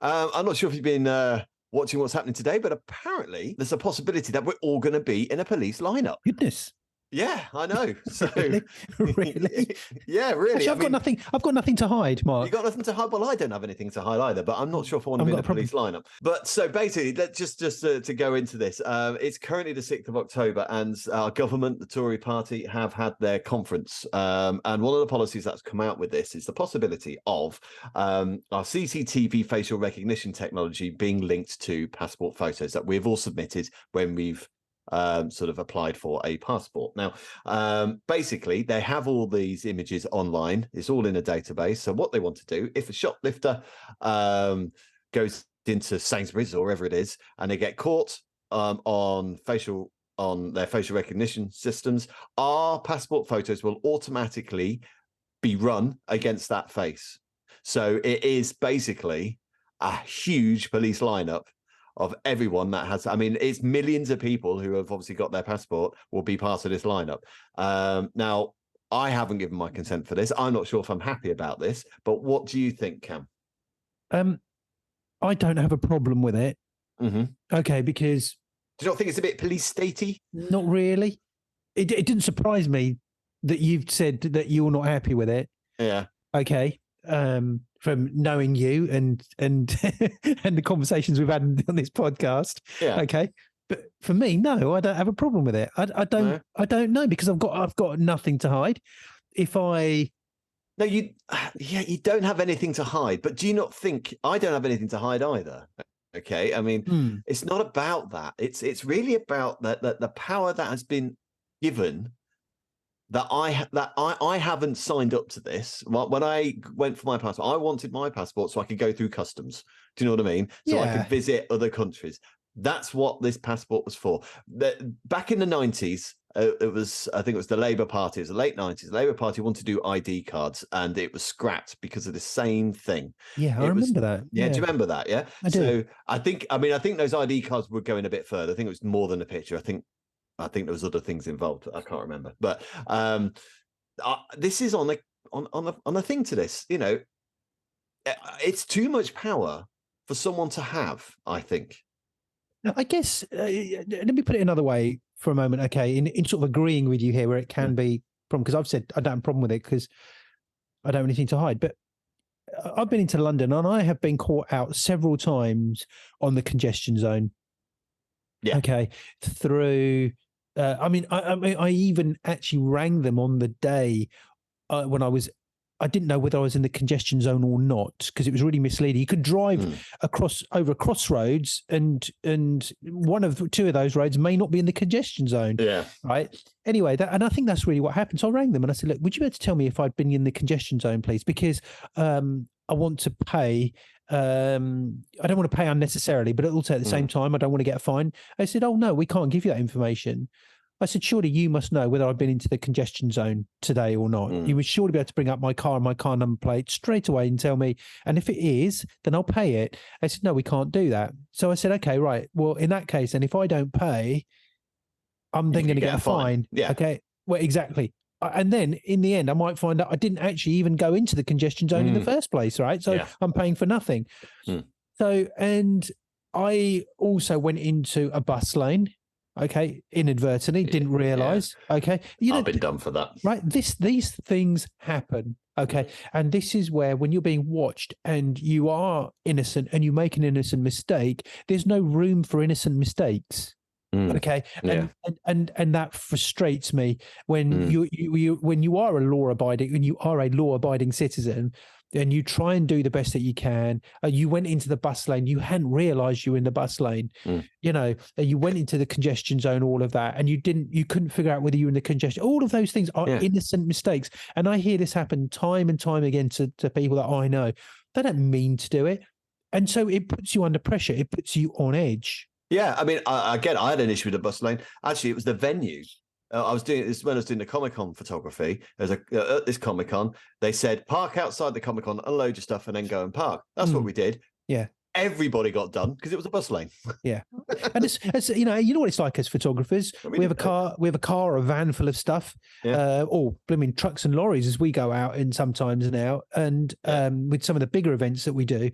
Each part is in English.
I'm not sure if you've been watching what's happening today, but apparently there's a possibility that we're all going to be in a police lineup. Goodness. Yeah, I know. So Really? yeah, really. Actually, I've got nothing to hide, Mark. You got nothing to hide. Well, I don't have anything to hide either, but I'm not sure if I want to be in a police lineup. But so basically, let's just to go into this. It's currently the 6th of October, and our government, the Tory party, have had their conference. And one of the policies that's come out with this is the possibility of our CCTV facial recognition technology being linked to passport photos that we've all submitted when we've sort of applied for a passport. Now, basically, they have all these images online. It's all in a database. So what they want to do, if a shoplifter goes into Sainsbury's or wherever it is, and they get caught on their facial recognition systems, our passport photos will automatically be run against that face. So it is basically a huge police lineup of everyone that has, I mean, it's millions of people who have obviously got their passport will be part of this lineup. Now, I haven't given my consent for this. I'm not sure if I'm happy about this, but what do you think, Cam? I don't have a problem with it. Mm-hmm. Okay, because... Do you not think it's a bit police statey? Not really. It didn't surprise me that you've said that you're not happy with it. Yeah. Okay. From knowing you and and the conversations we've had on this podcast. Yeah. Okay. But for me, no, I don't have a problem with it. I don't know, because I've got nothing to hide. You don't have anything to hide, but do you not think I don't have anything to hide either? Okay. I mean, it's not about that. It's really about the power that has been given. That I haven't signed up to this. When I went for my passport, I wanted my passport so I could go through customs. Do you know what I mean? So I could visit other countries. That's what this passport was for. Back in the 90s, I think it was the Labour Party. It was the late 90s. The Labour Party wanted to do ID cards, and it was scrapped because of the same thing. Yeah, I remember that. Yeah, do you remember that? Yeah. I do. So I think those ID cards were going a bit further. I think it was more than a picture. I think there was other things involved. I can't remember, but this is on the thing to this. You know, it's too much power for someone to have. I think. I guess let me put it another way for a moment. Okay, in sort of agreeing with you here, where it can be problem, because I've said I don't have a problem with it because I don't have anything to hide. But I've been into London and I have been caught out several times on the congestion zone. Yeah. Okay. Through. I even actually rang them on the day when I didn't know whether I was in the congestion zone or not, because it was really misleading. You could drive over crossroads, and two of those roads may not be in the congestion zone. Yeah. Right. Anyway, and I think that's really what happened. So I rang them and I said, look, would you be able to tell me if I'd been in the congestion zone, please? Because I want to pay. I don't want to pay unnecessarily, but also at the same time, I don't want to get a fine. They said, oh, no, we can't give you that information. I said, surely you must know whether I've been into the congestion zone today or not. You would surely be able to bring up my car and my car number plate straight away and tell me. And if it is, then I'll pay it. I said, no, we can't do that. So I said, okay, right. Well, in that case, and if I don't pay, I'm then going to get a fine. Yeah. Okay. Well, exactly. And then in the end, I might find out I didn't actually even go into the congestion zone in the first place, right? So I'm paying for nothing. So, and I also went into a bus lane, okay, inadvertently, didn't realise, okay. I've been done for that. Right, these things happen, okay? And this is where, when you're being watched and you are innocent and you make an innocent mistake, there's no room for innocent mistakes. Okay, and that frustrates me when you are a law-abiding citizen, and you try and do the best that you can. You went into the bus lane, you hadn't realised you were in the bus lane. You know, you went into the congestion zone, all of that, and you couldn't figure out whether you were in the congestion. All of those things are innocent mistakes, and I hear this happen time and time again to people that I know. They don't mean to do it, and so it puts you under pressure. It puts you on edge. Yeah, I mean, I had an issue with the bus lane. Actually, it was the venue. I was doing this when I was doing the Comic-Con photography. There's at this Comic-Con, they said park outside the Comic-Con, unload your stuff, and then go and park. That's what we did. Yeah, everybody got done because it was a bus lane. Yeah, and it's you know what it's like as photographers. We have a car, a van full of stuff, or blooming trucks and lorries as we go out in sometimes now, and with some of the bigger events that we do.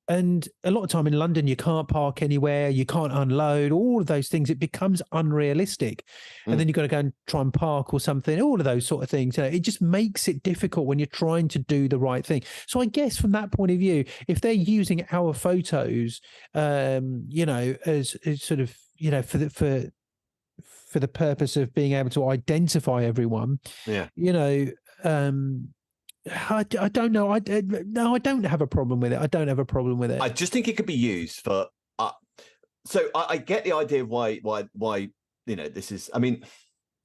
And a lot of time in London, you can't park anywhere, you can't unload, all of those things. It becomes unrealistic. And then you've got to go and try and park or something, all of those sort of things. It just makes it difficult when you're trying to do the right thing. So I guess from that point of view, if they're using our photos, as sort of, for the purpose of being able to identify everyone, I don't know. No, I don't have a problem with it. I don't have a problem with it. I just think it could be used for. So I get the idea of why this is. I mean,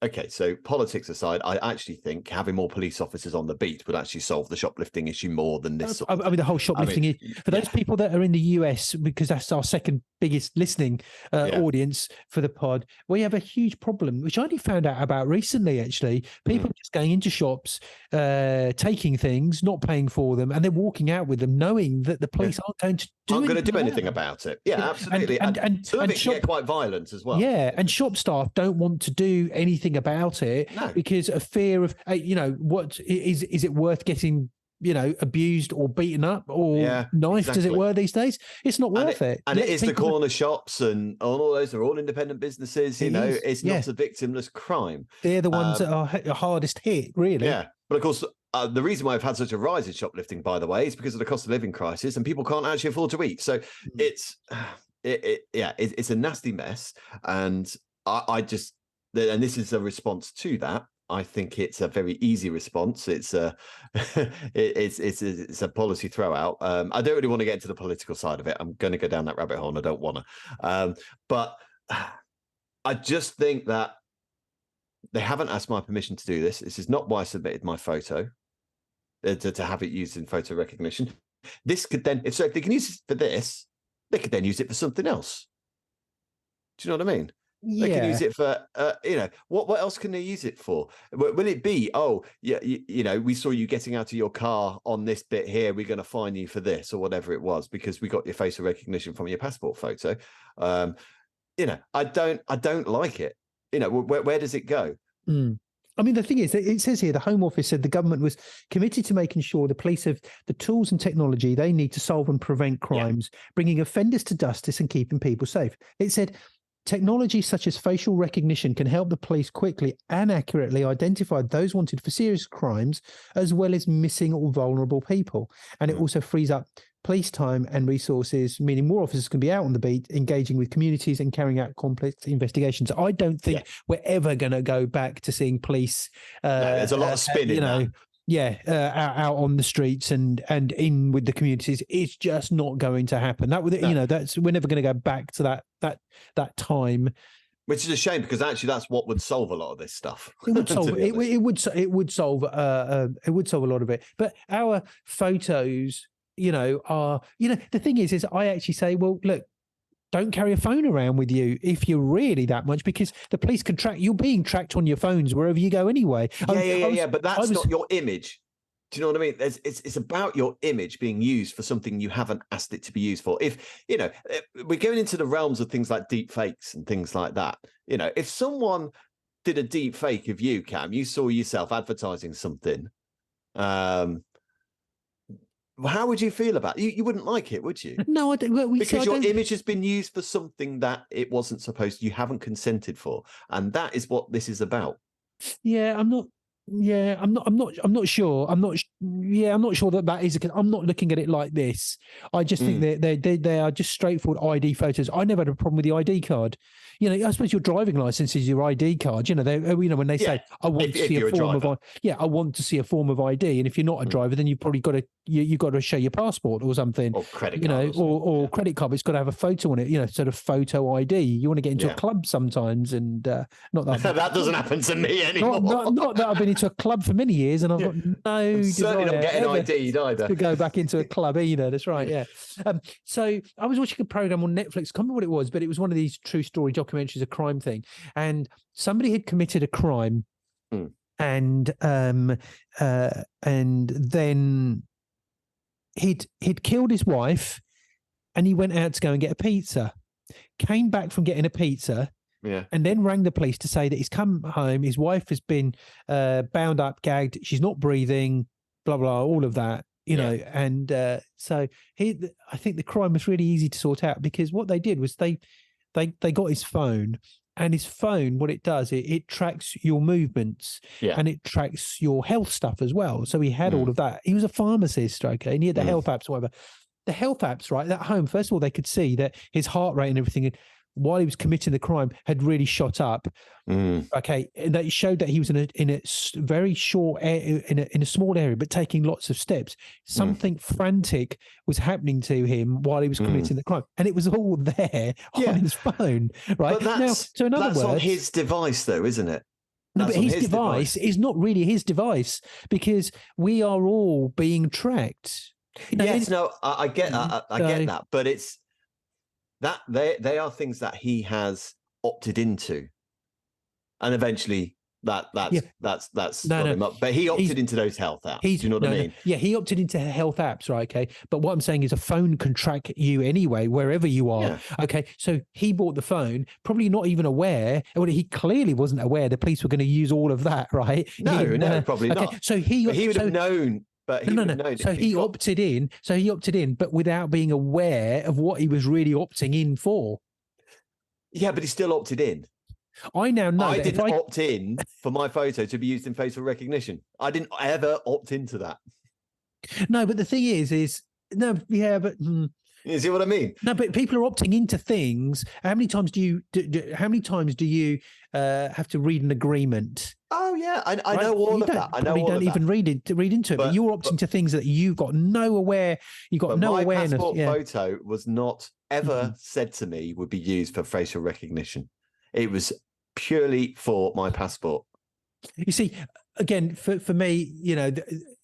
okay. So politics aside, I actually think having more police officers on the beat would actually solve the shoplifting issue more than this. I mean, the whole shoplifting for those people that are in the US, because that's our second biggest listening audience for the pod. We have a huge problem, which I only found out about recently. Actually, people just going into shops, taking things, not paying for them, and then walking out with them, knowing that the police aren't going to do anything about it. Yeah, absolutely. And some of it can get quite violent as well. Yeah, and shop staff don't want to do anything about it because of fear of, what is it worth getting, abused or beaten up or knifed, as it were, these days? It's not worth it. And it is the corner shops and all those are all independent businesses. It's not a victimless crime. They're the ones that are hardest hit, really. Yeah, but of course, the reason why I've had such a rise in shoplifting, by the way, is because of the cost of living crisis, and people can't actually afford to eat. So it's a nasty mess, and I just, and this is a response to that. I think it's a very easy response. It's a it's a policy throwout. I don't really want to get into the political side of it. I'm going to go down that rabbit hole, and I don't want to. But I just think that they haven't asked my permission to do this. This is not why I submitted my photo to have it used in photo recognition. This could then, if they can use it for this, they could then use it for something else. Do you know what I mean? They can use it for, what else can they use it for? Will it be, we saw you getting out of your car on this bit here, we're going to fine you for this, or whatever it was, because we got your facial recognition from your passport photo. I don't like it. Where does it go? I mean, the thing is, it says here, the Home Office said the government was committed to making sure the police have the tools and technology they need to solve and prevent crimes, bringing offenders to justice and keeping people safe. It said, technology such as facial recognition can help the police quickly and accurately identify those wanted for serious crimes, as well as missing or vulnerable people. And it also frees up police time and resources, meaning more officers can be out on the beat, engaging with communities and carrying out complex investigations. I don't think we're ever going to go back to seeing police. There's a lot of spin in that. Out on the streets and in with the communities. It's just not going to happen. That would, we're never going to go back to that time. Which is a shame, because actually that's what would solve a lot of this stuff. It would solve it would solve a lot of it. But our photos, are, the thing is I actually say, well, look, don't carry a phone around with you if you're really that much, because the police can track, you're being tracked on your phones wherever you go anyway. But that's not your image. Do you know what I mean? It's about your image being used for something you haven't asked it to be used for. If, we're going into the realms of things like deep fakes and things like that. If someone did a deep fake of you, Cam, you saw yourself advertising something, how would you feel about it? You wouldn't like it, would you? No, I don't. Because your image has been used for something that it wasn't supposed, you haven't consented for. And that is what this is about. I'm not sure. I'm not sure that is. I'm not looking at it like this. I just think they are just straightforward ID photos. I never had a problem with the ID card. I suppose your driving license is your ID card. When they say, I want to see a form of I want to see a form of ID. And if you're not a driver, then you've probably got to show your passport or something, or credit card, or credit card. But it's got to have a photo on it. Sort of photo ID. You want to get into a club sometimes, and not that that doesn't happen to me anymore. Not that I've been into a club for many years, and I've got no certainly not getting ID'd either to go back into a club either. That's right. Yeah. So I was watching a program on Netflix. I can't remember what it was, but it was one of these true story documentaries, a crime thing, and somebody had committed a crime, and then he'd killed his wife, and he went out to go and get a pizza. Came back from getting a pizza. Yeah. And then rang the police to say that he's come home, his wife has been bound up, gagged, she's not breathing, blah, blah, all of that. you know, and so I think the crime was really easy to sort out, because what they did was they got his phone, and his phone, what it does, it tracks your movements, and it tracks your health stuff as well. So he had all of that. He was a pharmacist, okay, and he had the health apps, whatever. The health apps, right, at home, first of all, they could see that his heart rate and everything, while he was committing the crime, had really shot up. Okay, that showed that he was in a very short in a small area, but taking lots of steps. Something frantic was happening to him while he was committing the crime, and it was all there on his phone. Right, but that's, so in other words, on his device, though, isn't it? No, but his device is not really his device, because we are all being tracked. You know, I get that, but it's that they are things that he has opted into, and eventually that's got him up. But he opted into those health apps. Do you know what I mean? Yeah, he opted into health apps, right? Okay, but what I'm saying is a phone can track you anyway, wherever you are. Yeah. Okay, so he bought the phone, probably not even aware. Well, he clearly wasn't aware the police were going to use all of that, right? No, probably not. So he would have known. But he So he opted in. So he opted in, but without being aware of what he was really opting in for. Yeah, but he still opted in. I now know. I didn't opt in for my photo to be used in facial recognition. I didn't ever opt into that. No, but the thing is no, yeah, but. You see what I mean? No, but people are opting into things. How many times do you have to read an agreement? Oh yeah, I know all of that. I know all don't even read into it. But you're opting to things that you've got no awareness. My passport photo was not ever said to me would be used for facial recognition. It was purely for my passport. You see, again, for me,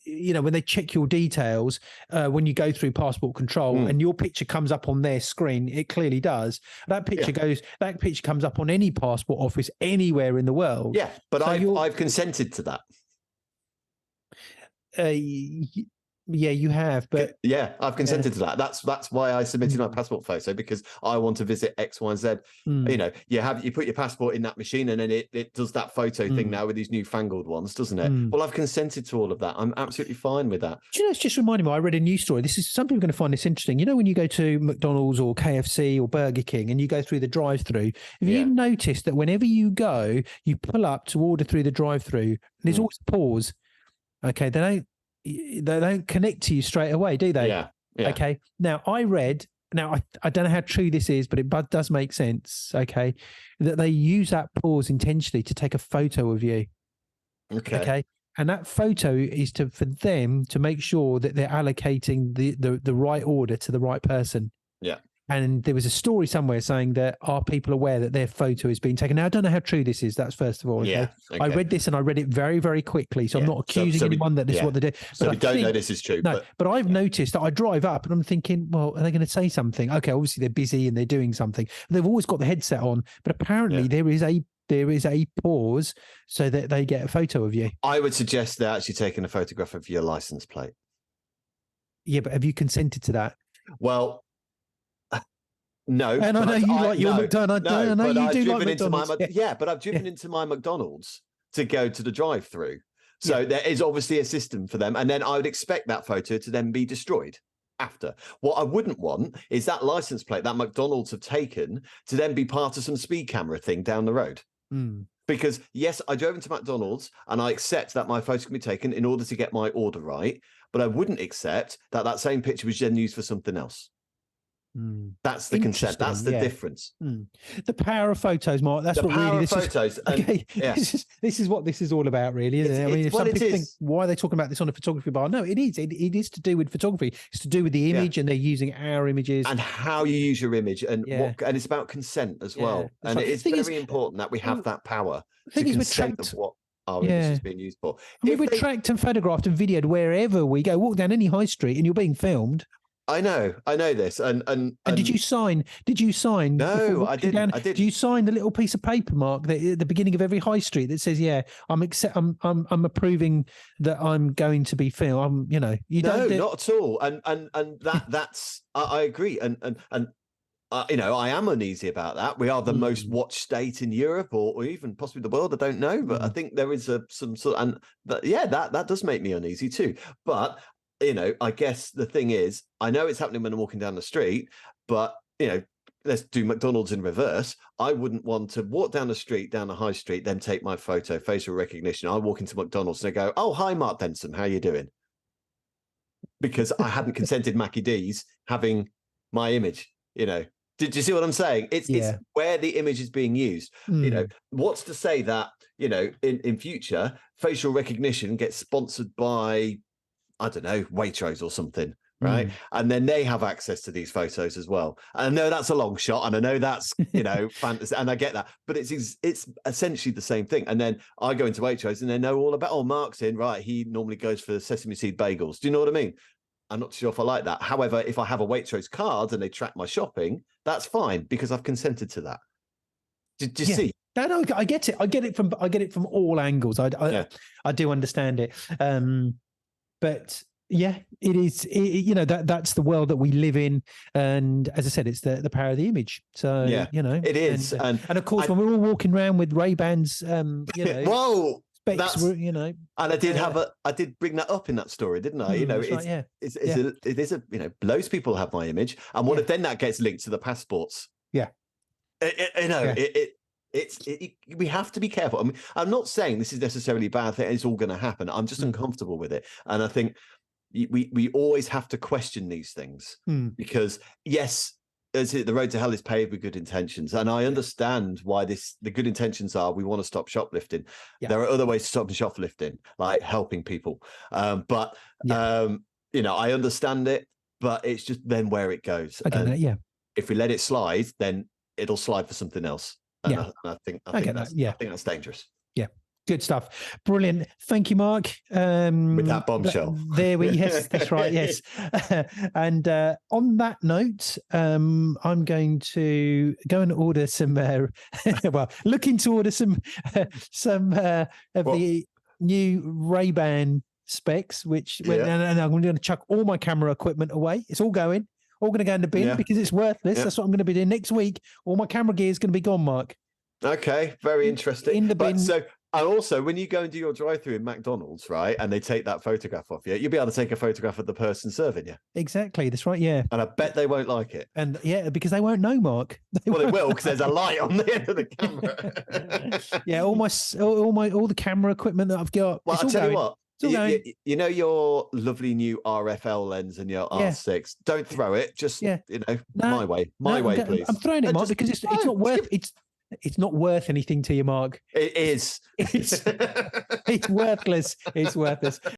when they check your details, when you go through passport control and your picture comes up on their screen, it clearly does. That picture comes up on any passport office anywhere in the world. Yeah, but so I've consented to that. Yeah, you have, but I've consented to that. That's why I submitted my passport photo, because I want to visit X, Y, and Z. You know, you put your passport in that machine, and then it does that photo thing now with these newfangled ones, doesn't it? Well, I've consented to all of that. I'm absolutely fine with that. Do you know, it's just reminding me, I read a news story. Some people are going to find this interesting. You know, when you go to McDonald's or KFC or Burger King and you go through the drive-through, have you noticed that whenever you go, you pull up to order through the drive-through, there's always a pause. Okay, they don't connect to you straight away, do they? Yeah. Okay. Now I don't know how true this is, but it does make sense. Okay, that they use that pause intentionally to take a photo of you. Okay. And that photo is for them to make sure that they're allocating the right order to the right person. Yeah. And there was a story somewhere saying that, are people aware that their photo is being taken? Now, I don't know how true this is. That's first of all. Okay? Yeah. Okay. I read this and I read it very, very quickly. So I'm not accusing anyone that this is what they do. So we don't know this is true. No, but I've noticed that I drive up and I'm thinking, well, are they going to say something? Okay, obviously they're busy and they're doing something. They've always got the headset on, but apparently there is a pause so that they get a photo of you. I would suggest they're actually taking a photograph of your license plate. Yeah, but have you consented to that? Well, no. And I know you like your McDonald's. I know you do like McDonald's. But I've driven into my McDonald's to go to the drive-through. So there is obviously a system for them. And then I would expect that photo to then be destroyed after. What I wouldn't want is that license plate that McDonald's have taken to then be part of some speed camera thing down the road. Because yes, I drove into McDonald's and I accept that my photo can be taken in order to get my order right. But I wouldn't accept that same picture was then used for something else. That's the consent. That's the difference. The power of photos, Mark. That's what really this photos. is. This is what this is all about, really, isn't it? I mean, if some people think, why are they talking about this on a photography bar? No, it is. It is to do with photography. It's to do with the image, and they're using our images and how you use your image, and and it's about consent as well. And it is very important that we have that power to consent of what our image is being used for. We're tracked and photographed and videoed wherever we go. Walk down any high street, and you're being filmed. I know this, and did you sign? No, I didn't. Did you sign the little piece of paper, Mark, that at the beginning of every high street that says, I'm approving that I'm going to be filmed. You don't. Not at all. And that's I agree. And I am uneasy about that. We are the most watched state in Europe, or even possibly the world. I don't know, but I think there is some sort. And that does make me uneasy too. But I guess the thing is, I know it's happening when I'm walking down the street, but let's do McDonald's in reverse. I wouldn't want to walk down the street, down the high street, then take my photo, facial recognition. I walk into McDonald's and they go, "Oh, hi, Mark Denson, how you doing?" Because I hadn't consented Mackie D's having my image. Did you see what I'm saying? It's where the image is being used. What's to say that in future facial recognition gets sponsored by, I don't know, Waitrose or something, right? And then they have access to these photos as well. And I know that's a long shot, and I know that's fantasy, and I get that, but it's essentially the same thing. And then I go into Waitrose and they know all about, Mark's in, right? He normally goes for sesame seed bagels. Do you know what I mean? I'm not sure if I like that. However, if I have a Waitrose card and they track my shopping, that's fine because I've consented to that. Do you see? No, I get it. I get it from all angles. I do understand it. But yeah, it is. That's the world that we live in, and as I said, it's the power of the image. So it is. And of course, when we're all walking around with Ray-Bans, whoa. Specs, and I did bring that up in that story, didn't I? It is loads of people have my image, and what if then that gets linked to the passports? Yeah, we have to be careful. I mean, I'm not saying this is necessarily a bad thing. It's all going to happen. I'm just uncomfortable with it, and I think we always have to question these things because yes. The road to hell is paved with good intentions, and I understand why the good intentions are we want to stop shoplifting. There are other ways to stop shoplifting, like helping people. But I understand it, but it's just then where it goes. If we let it slide, then it'll slide for something else. And I think that's dangerous. Yeah. Good stuff. Brilliant. Thank you, Mark. With that bombshell. Yes, that's right. Yes. And on that note, I'm going to go and order some, looking to order some of the new Ray-Ban specs, and I'm going to chuck all my camera equipment away. It's all going to go in the bin because it's worthless. That's what I'm going to be doing next week. All my camera gear is going to be gone, Mark. Okay. Very interesting. In the bin. And also, when you go and do your drive-through in McDonald's, right, and they take that photograph of you, you'll be able to take a photograph of the person serving you. Exactly, that's right, yeah. And I bet they won't like it. And because they won't know, Mark. They will, because there's a light on the end of the camera. all the camera equipment that I've got. Well, I'll tell you what. Your lovely new RFL lens and your R6. Don't throw it. Just my way, please. I'm throwing it, Mark, because it's not worth it's not worth anything to you, Mark. It is. It's worthless. It's worthless.